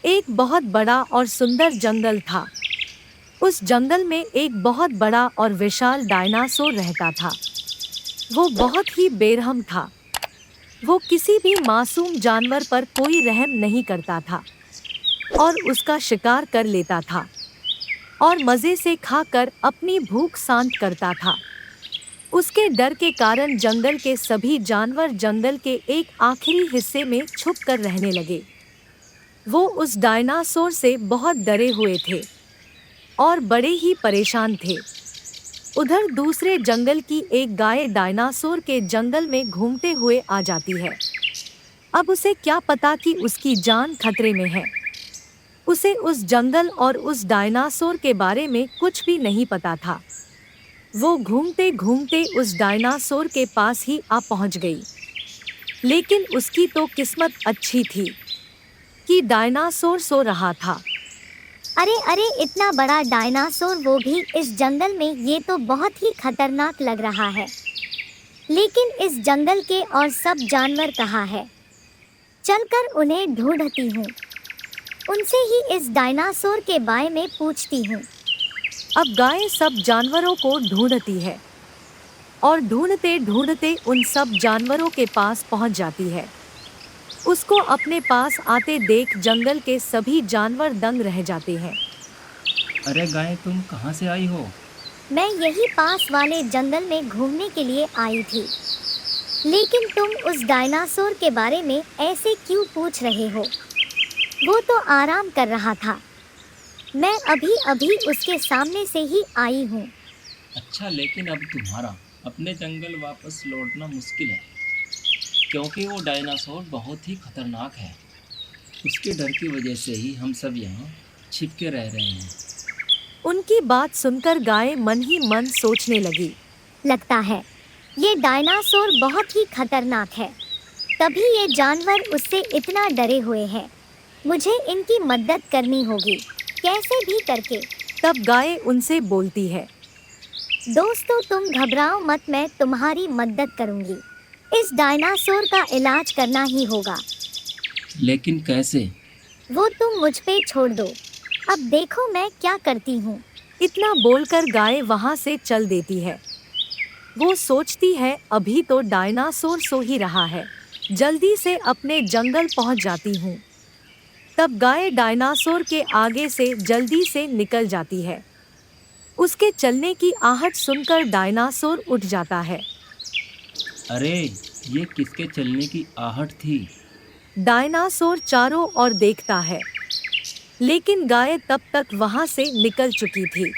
एक बहुत बड़ा और सुंदर जंगल था। उस जंगल में एक बहुत बड़ा और विशाल डायनासोर रहता था। वो बहुत ही बेरहम था। वो किसी भी मासूम जानवर पर कोई रहम नहीं करता था और उसका शिकार कर लेता था और मज़े से खाकर अपनी भूख शांत करता था। उसके डर के कारण जंगल के सभी जानवर जंगल के एक आखिरी हिस्से में छुप कर रहने लगे। वो उस डायनासोर से बहुत डरे हुए थे और बड़े ही परेशान थे। उधर दूसरे जंगल की एक गाय डायनासोर के जंगल में घूमते हुए आ जाती है। अब उसे क्या पता कि उसकी जान खतरे में है। उसे उस जंगल और उस डायनासोर के बारे में कुछ भी नहीं पता था। वो घूमते घूमते उस डायनासोर के पास ही आ पहुंच गई। लेकिन उसकी तो किस्मत अच्छी थी कि डायनासोर सो रहा था। अरे अरे, इतना बड़ा डायनासोर, वो भी इस जंगल में, ये तो बहुत ही खतरनाक लग रहा है। लेकिन इस जंगल के और सब जानवर कहाँ है? चलकर उन्हें ढूंढती हूँ। उनसे ही इस डायनासोर के बारे में पूछती हूँ। अब गाय सब जानवरों को ढूंढती है और ढूंढते ढूंढते उन सब जानवरों के पास पहुंच जाती है। उसको अपने पास आते देख जंगल के सभी जानवर दंग रह जाते हैं। अरे गाय, तुम कहाँ से आई हो? मैं यही पास वाले जंगल में घूमने के लिए आई थी। लेकिन तुम उस डायनासोर के बारे में ऐसे क्यों पूछ रहे हो? वो तो आराम कर रहा था। मैं अभी अभी उसके सामने से ही आई हूँ। अच्छा, लेकिन अब तुम्हारा अपने जंगल वापस लौटना मुश्किल है, क्योंकि वो डायनासोर बहुत ही खतरनाक है। उसके डर की वजह से ही हम सब यहाँ छिप के रह रहे हैं। उनकी बात सुनकर गाय मन ही मन सोचने लगी। लगता है ये डायनासोर बहुत ही खतरनाक है, तभी ये जानवर उससे इतना डरे हुए हैं। मुझे इनकी मदद करनी होगी, कैसे भी करके। तब गाय उनसे बोलती है। दोस्तों, तुम घबराओ मत, मैं तुम्हारी मदद करूंगी। इस डायनासोर का इलाज करना ही होगा। लेकिन कैसे? वो तुम मुझ पे छोड़ दो। अब देखो मैं क्या करती हूँ। इतना बोलकर गाय वहां से चल देती है। वो सोचती है अभी तो डायनासोर सो ही रहा है, जल्दी से अपने जंगल पहुंच जाती हूँ। तब गाय डायनासोर के आगे से जल्दी से निकल जाती है। उसके चलने की आहट सुनकर डायनासोर उठ जाता है। अरे, ये किसके चलने की आहट थी? डायनासोर चारों ओर देखता है, लेकिन गाय तब तक वहां से निकल चुकी थी।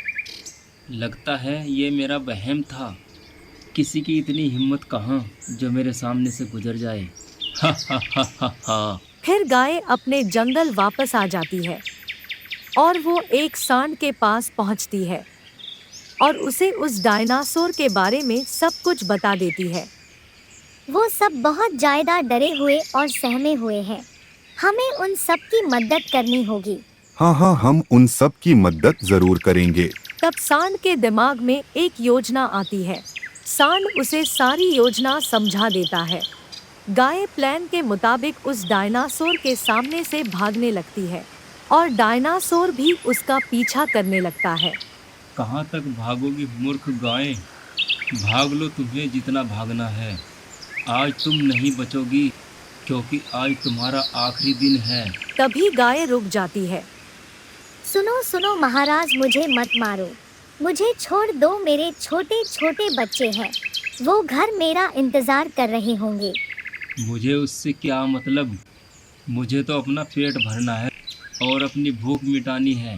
लगता है ये मेरा वहम था। किसी की इतनी हिम्मत कहाँ जो मेरे सामने से गुजर जाए। हा हा हा हा हा। फिर गाय अपने जंगल वापस आ जाती है और वो एक सांड के पास पहुंचती है और उसे उस डायनासोर के बारे में सब कुछ बता देती है। वो सब बहुत ज्यादा डरे हुए और सहमे हुए हैं। हमें उन सब की मदद करनी होगी। हाँ हाँ, हम उन सब की मदद जरूर करेंगे। तब सांड के दिमाग में एक योजना आती है। सांड उसे सारी योजना समझा देता है। गाय प्लान के मुताबिक उस डायनासोर के सामने से भागने लगती है और डायनासोर भी उसका पीछा करने लगता है। कहाँ तक भागोगी मूर्ख गाय? भाग लो, तुम्हें जितना भागना है। आज तुम नहीं बचोगी, क्योंकि आज तुम्हारा आखिरी दिन है। तभी गाय रुक जाती है। सुनो सुनो महाराज, मुझे मत मारो। मुझे छोड़ दो, मेरे छोटे छोटे बच्चे हैं। वो घर मेरा इंतजार कर रहे होंगे। मुझे उससे क्या मतलब? मुझे तो अपना पेट भरना है और अपनी भूख मिटानी है।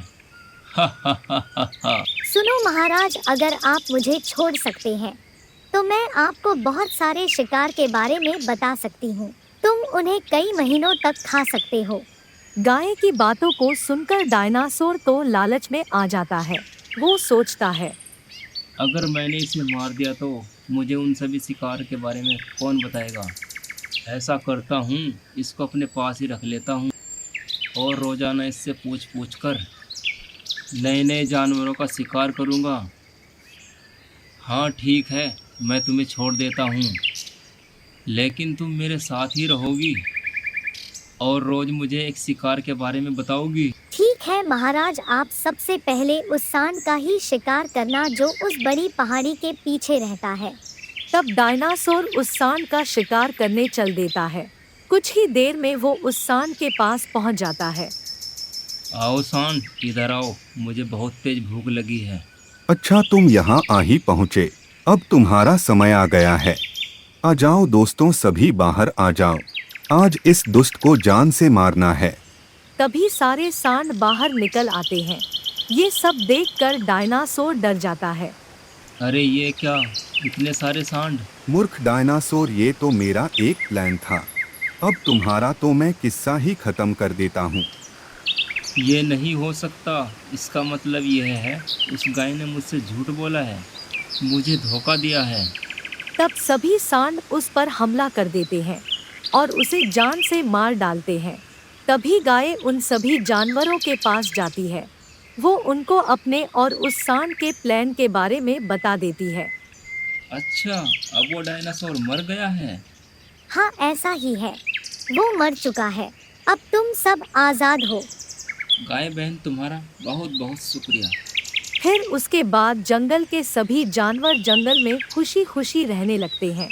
हा हा हा हा हा। सुनो महाराज, अगर आप मुझे छोड़ सकते हैं तो मैं आपको बहुत सारे शिकार के बारे में बता सकती हूँ। तुम उन्हें कई महीनों तक खा सकते हो। गाय की बातों को सुनकर डायनासोर तो लालच में आ जाता है। वो सोचता है, अगर मैंने इसे मार दिया तो मुझे उन सभी शिकार के बारे में कौन बताएगा? ऐसा करता हूँ, इसको अपने पास ही रख लेता हूँ और रोजाना इससे पूछ पूछ कर नए नए जानवरों का शिकार करूँगा। हाँ ठीक है, मैं तुम्हें छोड़ देता हूँ, लेकिन तुम मेरे साथ ही रहोगी। और रोज मुझे एक शिकार के बारे में बताओगी? ठीक है महाराज, आप सबसे पहले उस सांड का ही शिकार करना जो उस बड़ी पहाड़ी के पीछे रहता है। तब डायनासोर उस सांड का शिकार करने चल देता है। कुछ ही देर में वो उस सांड के पास पहुंच जाता है। आओ सांड, इधर आओ, मुझे बहुत तेज भूख लगी है। अच्छा, तुम यहाँ आ ही पहुँचे। अब तुम्हारा समय आ गया है। आ जाओ दोस्तों, सभी बाहर आ जाओ। आज इस दुष्ट को जान से मारना है। तभी सारे सांड बाहर निकल आते हैं। ये सब देखकर डायनासोर डर जाता है। अरे ये क्या, इतने सारे सांड? मूर्ख डायनासोर, ये तो मेरा एक प्लान था। अब तुम्हारा तो मैं किस्सा ही खत्म कर देता हूँ। ये नहीं हो सकता। इसका मतलब यह है उस गाय ने मुझसे झूठ बोला है, मुझे धोखा दिया है। तब सभी सांड उस पर हमला कर देते हैं और उसे जान से मार डालते हैं। तभी गाय उन सभी जानवरों के पास जाती है। वो उनको अपने और उस सांड के प्लान के बारे में बता देती है। अच्छा, अब वो डायनासोर मर गया है? हाँ ऐसा ही है, वो मर चुका है। अब तुम सब आज़ाद हो। गाय बहन, तुम्हारा बहुत बहुत शुक्रिया। फिर उसके बाद जंगल के सभी जानवर जंगल में खुशी खुशी रहने लगते हैं।